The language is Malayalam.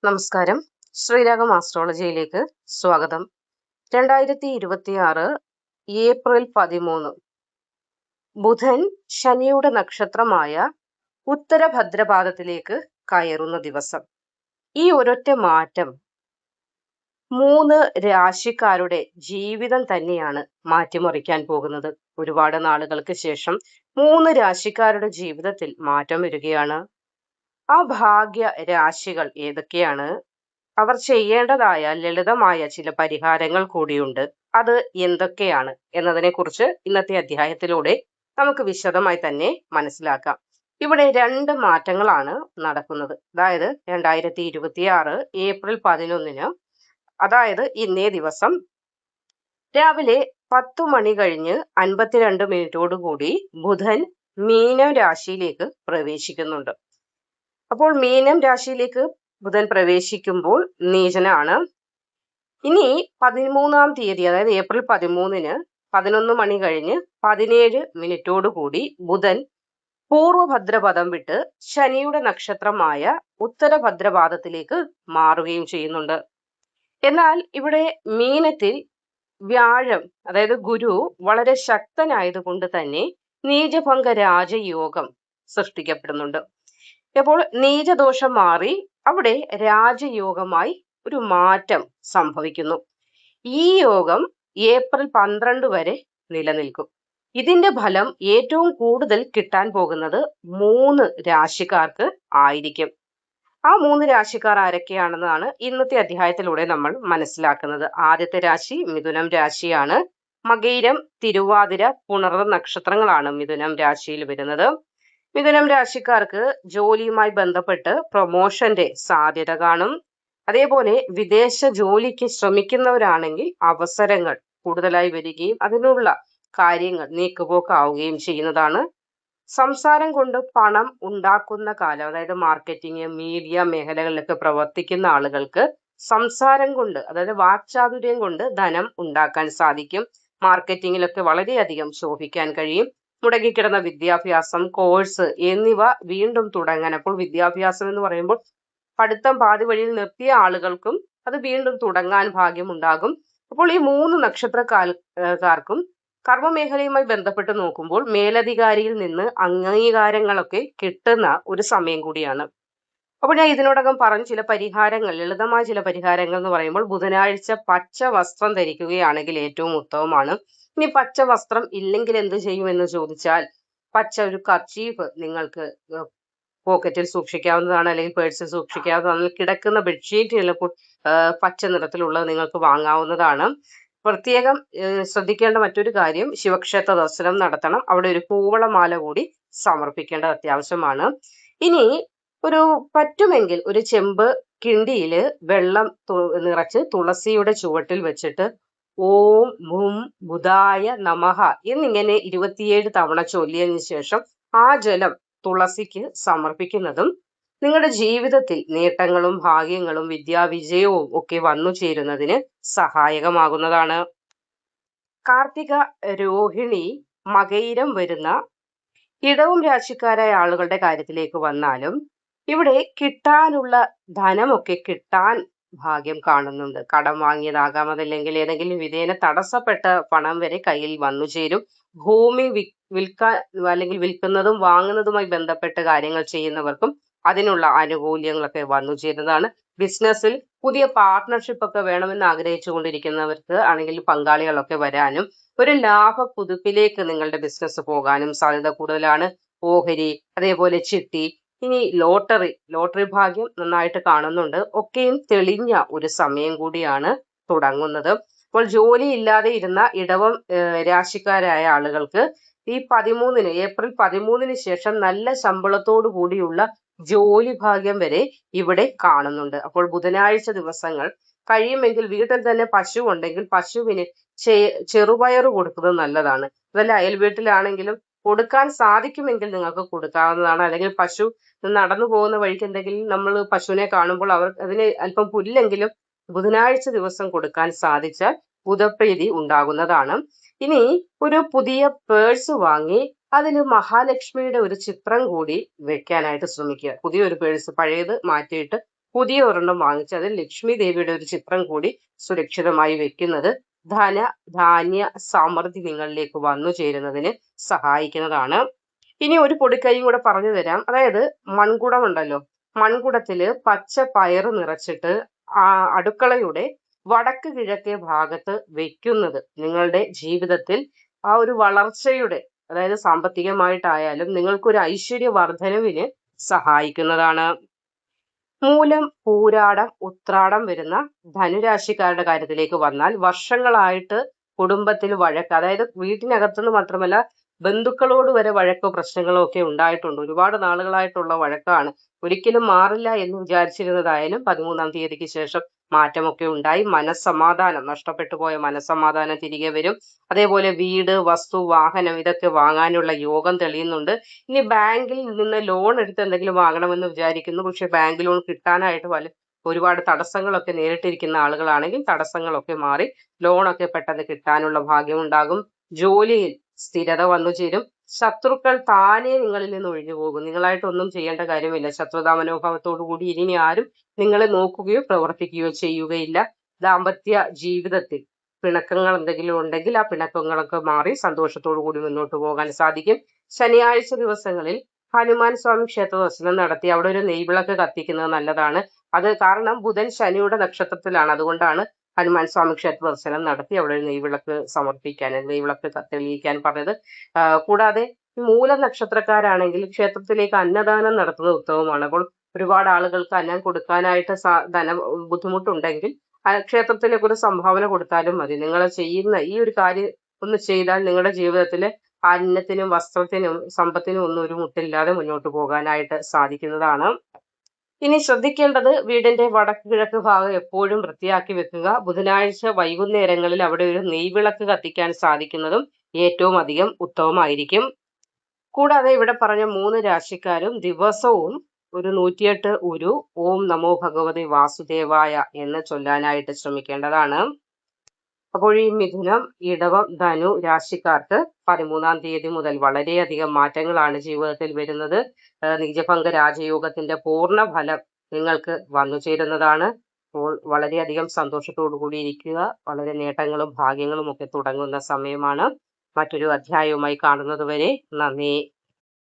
നമസ്കാരം. ശ്രീരാഗം ആസ്ട്രോളജിയിലേക്ക് സ്വാഗതം. 2026 ഏപ്രിൽ 13 ബുധൻ ശനിയുടെ നക്ഷത്രമായ ഉത്തരഭദ്രപാദത്തിലേക്ക് കയറുന്ന ദിവസം. ഈ ഒരൊറ്റ മാറ്റം 3 രാശിക്കാരുടെ ജീവിതം തന്നെയാണ് മാറ്റിമറിക്കാൻ പോകുന്നത്. ഒരുപാട് നാളുകൾക്ക് ശേഷം 3 രാശിക്കാരുടെ ജീവിതത്തിൽ മാറ്റം വരികയാണ്. ആ ഭാഗ്യ രാശികൾ ഏതൊക്കെയാണ്? അവർ ചെയ്യേണ്ടതായ ലളിതമായ ചില പരിഹാരങ്ങൾ കൂടിയുണ്ട്. അത് എന്തൊക്കെയാണ് എന്നതിനെ കുറിച്ച് ഇന്നത്തെ അധ്യായത്തിലൂടെ നമുക്ക് വിശദമായി തന്നെ മനസ്സിലാക്കാം. ഇവിടെ 2 മാറ്റങ്ങളാണ് നടക്കുന്നത്. അതായത് 2026 ഏപ്രിൽ 11 അതായത് ഇന്നേ ദിവസം രാവിലെ 10 മണി കഴിഞ്ഞ് 52 മിനിറ്റോടുകൂടി ബുധൻ മീനം രാശിയിലേക്ക് പ്രവേശിക്കുന്നുണ്ട്. അപ്പോൾ മീനം രാശിയിലേക്ക് ബുധൻ പ്രവേശിക്കുമ്പോൾ നീചനാണ്. ഇനി 13-ാം തീയതി അതായത് ഏപ്രിൽ 13 11 മണി കഴിഞ്ഞ് 17 മിനിറ്റോടുകൂടി ബുധൻ പൂർവഭദ്രപദം വിട്ട് ശനിയുടെ നക്ഷത്രമായ ഉത്തരഭദ്രപാദത്തിലേക്ക് മാറുകയും ചെയ്യുന്നുണ്ട്. എന്നാൽ ഇവിടെ മീനത്തിൽ വ്യാഴം അതായത് ഗുരു വളരെ ശക്തനായതുകൊണ്ട് തന്നെ നീചഭംഗ രാജയോഗം സൃഷ്ടിക്കപ്പെടുന്നുണ്ട്. അപ്പോൾ നീചദോഷം മാറി അവിടെ രാജയോഗമായി ഒരു മാറ്റം സംഭവിക്കുന്നു. ഈ യോഗം ഏപ്രിൽ 12 വരെ നിലനിൽക്കും. ഇതിന്റെ ഫലം ഏറ്റവും കൂടുതൽ കിട്ടാൻ പോകുന്നത് 3 രാശിക്കാർക്ക് ആയിരിക്കും. ആ 3 രാശിക്കാർ ആരൊക്കെയാണെന്നാണ് ഇന്നത്തെ അധ്യായത്തിലൂടെ നമ്മൾ മനസ്സിലാക്കുന്നത്. ആദ്യത്തെ രാശി മിഥുനം രാശിയാണ്. മകയിരം, തിരുവാതിര, പുണർദ നക്ഷത്രങ്ങളാണ് മിഥുനം രാശിയിൽ വരുന്നത്. മിഥുനം രാശിക്കാർക്ക് ജോലിയുമായി ബന്ധപ്പെട്ട് പ്രൊമോഷന്റെ സാധ്യത കാണും. അതേപോലെ വിദേശ ജോലിക്ക് ശ്രമിക്കുന്നവരാണെങ്കിൽ അവസരങ്ങൾ കൂടുതലായി വരികയും അതിനുള്ള കാര്യങ്ങൾ നീക്കുപോക്കാവുകയും ചെയ്യുന്നതാണ്. സംസാരം കൊണ്ട് പണം ഉണ്ടാക്കുന്ന കാലം, അതായത് മാർക്കറ്റിംഗ്, മീഡിയ മേഖലകളിലൊക്കെ പ്രവർത്തിക്കുന്ന ആളുകൾക്ക് സംസാരം കൊണ്ട് അതായത് വാക്ചാതുര്യം കൊണ്ട് ധനം ഉണ്ടാക്കാൻ സാധിക്കും. മാർക്കറ്റിങ്ങിലൊക്കെ വളരെയധികം ശോഭിക്കാൻ കഴിയും. മുടങ്ങിക്കിടന്ന വിദ്യാഭ്യാസം, കോഴ്സ് എന്നിവ വീണ്ടും തുടങ്ങാൻ, അപ്പോൾ വിദ്യാഭ്യാസം എന്ന് പറയുമ്പോൾ പഠിത്തം പാതി വഴിയിൽ നിർത്തിയ ആളുകൾക്കും അത് വീണ്ടും തുടങ്ങാൻ ഭാഗ്യമുണ്ടാകും. അപ്പോൾ ഈ 3 നക്ഷത്രക്കാർക്കും കർമ്മമേഖലയുമായി ബന്ധപ്പെട്ട് നോക്കുമ്പോൾ മേലധികാരിയിൽ നിന്ന് അംഗീകാരങ്ങളൊക്കെ കിട്ടുന്ന ഒരു സമയം കൂടിയാണ്. അപ്പോൾ ഞാൻ ഇതിനോടകം പറഞ്ഞ ചില പരിഹാരങ്ങൾ, ലളിതമായ ചില പരിഹാരങ്ങൾ എന്ന് പറയുമ്പോൾ ബുധനാഴ്ച പച്ച വസ്ത്രം ധരിക്കുകയാണെങ്കിൽ ഏറ്റവും ഉത്തമമാണ്. ഇനി പച്ച വസ്ത്രം ഇല്ലെങ്കിൽ എന്ത് ചെയ്യുമെന്ന് ചോദിച്ചാൽ പച്ച ഒരു കർച്ചീഫ് നിങ്ങൾക്ക് പോക്കറ്റിൽ സൂക്ഷിക്കാവുന്നതാണ്, അല്ലെങ്കിൽ പേഴ്സിൽ സൂക്ഷിക്കാവുന്നതാണ്. കിടക്കുന്ന ബെഡ്ഷീറ്റ് ചിലപ്പോൾ പച്ച നിറത്തിലുള്ളത് നിങ്ങൾക്ക് വാങ്ങാവുന്നതാണ്. പ്രത്യേകം ശ്രദ്ധിക്കേണ്ട മറ്റൊരു കാര്യം, ശിവക്ഷേത്ര ദർശനം നടത്തണം. അവിടെ ഒരു കൂവളമാല കൂടി സമർപ്പിക്കേണ്ടത് അത്യാവശ്യമാണ്. ഇനി ഒരു പറ്റുമെങ്കിൽ ഒരു ചെമ്പ് കിണ്ടിയില് വെള്ളം നിറച്ച് തുളസിയുടെ ചുവട്ടിൽ വെച്ചിട്ട് ഓം ഭും ബുധായ നമഃ എന്നിങ്ങനെ 27 തവണ ചൊല്ലിയതിനു ശേഷം ആ ജലം തുളസിക്ക് സമർപ്പിക്കുന്നതും നിങ്ങളുടെ ജീവിതത്തിൽ നേട്ടങ്ങളും ഭാഗ്യങ്ങളും വിദ്യാവിജയവും ഒക്കെ വന്നു ചേരുന്നതിന് സഹായകമാകുന്നതാണ്. കാർത്തിക, രോഹിണി, മകയിരം വരുന്ന ഇടവം രാശിക്കാരായ ആളുകളുടെ കാര്യത്തിലേക്ക് വന്നാലും ഇവിടെ കിട്ടാനുള്ള ധനമൊക്കെ കിട്ടാൻ ഭാഗ്യം കാണുന്നുണ്ട്. കടം വാങ്ങിയതാകാം, അതല്ലെങ്കിൽ ഏതെങ്കിലും വിധേന തടസ്സപ്പെട്ട പണം വരെ കയ്യിൽ വന്നു ചേരും. ഭൂമി വിൽക്കാൻ അല്ലെങ്കിൽ വിൽക്കുന്നതും വാങ്ങുന്നതുമായി ബന്ധപ്പെട്ട കാര്യങ്ങൾ ചെയ്യുന്നവർക്കും അതിനുള്ള ആനുകൂല്യങ്ങളൊക്കെ വന്നു ചേരുന്നതാണ്. ബിസിനസ്സിൽ പുതിയ പാർട്ട്ണർഷിപ്പ് ഒക്കെ വേണമെന്ന് ആഗ്രഹിച്ചു കൊണ്ടിരിക്കുന്നവർക്ക് ആണെങ്കിൽ പങ്കാളികളൊക്കെ വരാനും ഒരു ലാഭ കുതിപ്പിലേക്ക് നിങ്ങളുടെ ബിസിനസ് പോകാനും സാധ്യത കൂടുതലാണ്. ഓഹരി, അതേപോലെ ചിട്ടി, ഇനി ലോട്ടറി ഭാഗ്യം നന്നായിട്ട് കാണുന്നുണ്ട്. ഒക്കെയും തെളിഞ്ഞ ഒരു സമയം കൂടിയാണ് തുടങ്ങുന്നത്. അപ്പോൾ ജോലി ഇല്ലാതെ ഇരുന്ന ഇടവം രാശിക്കാരായ ആളുകൾക്ക് ഈ ഏപ്രിൽ 13 ശേഷം നല്ല ശമ്പളത്തോടു കൂടിയുള്ള ജോലി ഭാഗ്യം വരെ ഇവിടെ കാണുന്നുണ്ട്. അപ്പോൾ ബുധനാഴ്ച ദിവസങ്ങൾ കഴിയുമെങ്കിൽ വീട്ടിൽ തന്നെ പശു ഉണ്ടെങ്കിൽ പശുവിന് ചെറുപയറ് കൊടുക്കുന്നത് നല്ലതാണ്. അതല്ല അയൽ വീട്ടിലാണെങ്കിലും കൊടുക്കാൻ സാധിക്കുമെങ്കിൽ നിങ്ങൾക്ക് കൊടുക്കാവുന്നതാണ്. അല്ലെങ്കിൽ പശു നടന്നു പോകുന്ന വഴിക്ക് എന്തെങ്കിലും നമ്മൾ പശുവിനെ കാണുമ്പോൾ അതിന് അല്പം പുല്ലെങ്കിലും ബുധനാഴ്ച ദിവസം കൊടുക്കാൻ സാധിച്ചാൽ ബുധപ്രീതി ഉണ്ടാകുന്നതാണ്. ഇനി ഒരു പുതിയ പേഴ്സ് വാങ്ങി അതിൽ മഹാലക്ഷ്മിയുടെ ഒരു ചിത്രം കൂടി വെക്കാനായിട്ട് ശ്രമിക്കുക. പുതിയൊരു പേഴ്സ്, പഴയത് മാറ്റിയിട്ട് പുതിയ ഒരെണ്ണം വാങ്ങിച്ച് അതിൽ ലക്ഷ്മി ദേവിയുടെ ഒരു ചിത്രം കൂടി സുരക്ഷിതമായി വെക്കുന്നത് ധന ധാന്യ സമൃദ്ധി നിങ്ങളിലേക്ക് വന്നു ചേരുന്നതിന് സഹായിക്കുന്നതാണ്. ഇനി ഒരു പൊടിക്കൈയും കൂടെ പറഞ്ഞു തരാം. അതായത് മൺകുടം ഉണ്ടല്ലോ, മൺകുടത്തില് പച്ച പയറ് നിറച്ചിട്ട് അടുക്കളയുടെ വടക്ക് കിഴക്കേ ഭാഗത്ത് വെക്കുന്നത് നിങ്ങളുടെ ജീവിതത്തിൽ ആ ഒരു വളർച്ചയുടെ, അതായത് സാമ്പത്തികമായിട്ടായാലും നിങ്ങൾക്കൊരു ഐശ്വര്യ വർധനവിന് സഹായിക്കുന്നതാണ്. മൂലം, പൂരാടം, ഉത്രാടം വരുന്ന ധനുരാശിക്കാരുടെ കാര്യത്തിലേക്ക് വന്നാൽ വർഷങ്ങളായിട്ട് കുടുംബത്തിൽ വഴക്ക്, അതായത് വീട്ടിനകത്തുനിന്ന് മാത്രമല്ല ബന്ധുക്കളോട് വരെ വഴക്കോ പ്രശ്നങ്ങളോ ഒക്കെ ഉണ്ടായിട്ടുണ്ട്. ഒരുപാട് നാളുകളായിട്ടുള്ള വഴക്കാണ്. ഒരിക്കലും മാറില്ല എന്ന് വിചാരിച്ചിരുന്നതായാലും 13-ാം തീയതിക്ക് ശേഷം മാറ്റമൊക്കെ ഉണ്ടായി. മനസ്സമാധാനം, നഷ്ടപ്പെട്ടു പോയ മനസ്സമാധാനം തിരികെ വരും. അതേപോലെ വീട്, വസ്തു, വാഹനം ഇതൊക്കെ വാങ്ങാനുള്ള യോഗം തെളിയുന്നുണ്ട്. ഇനി ബാങ്കിൽ നിന്ന് ലോൺ എടുത്ത് എന്തെങ്കിലും വാങ്ങണമെന്ന് വിചാരിക്കുന്നു, പക്ഷെ ബാങ്ക് ലോൺ കിട്ടാനായിട്ട് ഒരുപാട് തടസ്സങ്ങളൊക്കെ നേരിട്ടിരിക്കുന്ന ആളുകളാണെങ്കിൽ തടസ്സങ്ങളൊക്കെ മാറി ലോണൊക്കെ പെട്ടെന്ന് കിട്ടാനുള്ള ഭാഗ്യം ഉണ്ടാകും. ജോലിയിൽ സ്ഥിരത വന്നു ചേരും. ശത്രുക്കൾ താനെ നിങ്ങളിൽ നിന്ന് ഒഴിഞ്ഞു പോകും. നിങ്ങളായിട്ടൊന്നും ചെയ്യേണ്ട കാര്യമില്ല. ശത്രുതാ മനോഭാവത്തോടു കൂടി ഇനി ആരും നിങ്ങളെ നോക്കുകയോ പ്രവർത്തിക്കുകയോ ചെയ്യുകയില്ല. ദാമ്പത്യ ജീവിതത്തിൽ പിണക്കങ്ങൾ എന്തെങ്കിലും ഉണ്ടെങ്കിൽ ആ പിണക്കങ്ങളൊക്കെ മാറി സന്തോഷത്തോടു കൂടി മുന്നോട്ട് പോകാൻ സാധിക്കും. ശനിയാഴ്ച ദിവസങ്ങളിൽ ഹനുമാൻ സ്വാമി ക്ഷേത്ര ദർശനം നടത്തി അവിടെ ഒരു നെയ്വിളക്ക് കത്തിക്കുന്നത് നല്ലതാണ്. അത് കാരണം ബുധൻ ശനിയുടെ നക്ഷത്രത്തിലാണ്. അതുകൊണ്ടാണ് ഹനുമാൻ സ്വാമി ക്ഷേത്ര ദർശനം നടത്തി അവിടെ ഒരു നെയ്വിളക്ക് നെയ്വിളക്ക് തെളിയിക്കാൻ പറഞ്ഞത്. കൂടാതെ മൂല നക്ഷത്രക്കാരാണെങ്കിൽ ക്ഷേത്രത്തിലേക്ക് അന്നദാനം നടത്തുന്നത് ഉത്തമമാണ്. അപ്പോൾ ഒരുപാട് ആളുകൾക്ക് അന്നം കൊടുക്കാനായിട്ട് ബുദ്ധിമുട്ടുണ്ടെങ്കിൽ ക്ഷേത്രത്തിലേക്ക് ഒരു സംഭാവന കൊടുത്താലും മതി. നിങ്ങൾ ചെയ്യുന്ന ഈ ഒരു കാര്യം ഒന്ന് ചെയ്താൽ നിങ്ങളുടെ ജീവിതത്തില് അന്നത്തിനും വസ്ത്രത്തിനും സമ്പത്തിനും ഒന്നും ഒരു മുട്ടില്ലാതെ മുന്നോട്ട് പോകാനായിട്ട് സാധിക്കുന്നതാണ്. ഇനി ശ്രദ്ധിക്കേണ്ടത് വീടിന്റെ വടക്ക് കിഴക്ക് ഭാഗം എപ്പോഴും വൃത്തിയാക്കി വെക്കുക. ബുധനാഴ്ച വൈകുന്നേരങ്ങളിൽ അവിടെ ഒരു നെയ്വിളക്ക് കത്തിക്കാൻ സാധിക്കുന്നതും ഏറ്റവും അധികം ഉത്തമമായിരിക്കും. കൂടാതെ ഇവിടെ പറഞ്ഞ 3 രാശിക്കാരും ദിവസവും ഒരു 108 ഉരു ഓം നമോ ഭഗവതി വാസുദേവായ എന്ന് ചൊല്ലാനായിട്ട് ശ്രമിക്കേണ്ടതാണ്. അപ്പോൾ ഈ മിഥുനം, ഇടവം, ധനു രാശിക്കാർക്ക് 13-ാം തീയതി മുതൽ വളരെയധികം മാറ്റങ്ങളാണ് ജീവിതത്തിൽ വരുന്നത്. നീചഭംഗ രാജയോഗത്തിന്റെ പൂർണ്ണ ഫലം നിങ്ങൾക്ക് വന്നു ചേരുന്നതാണ്. അപ്പോൾ വളരെയധികം സന്തോഷത്തോടു കൂടി ഇരിക്കുക. വളരെ നേട്ടങ്ങളും ഭാഗ്യങ്ങളും ഒക്കെ തുടങ്ങുന്ന സമയമാണ്. മറ്റൊരു അധ്യായവുമായി കാണുന്നത് വരെ നന്ദി.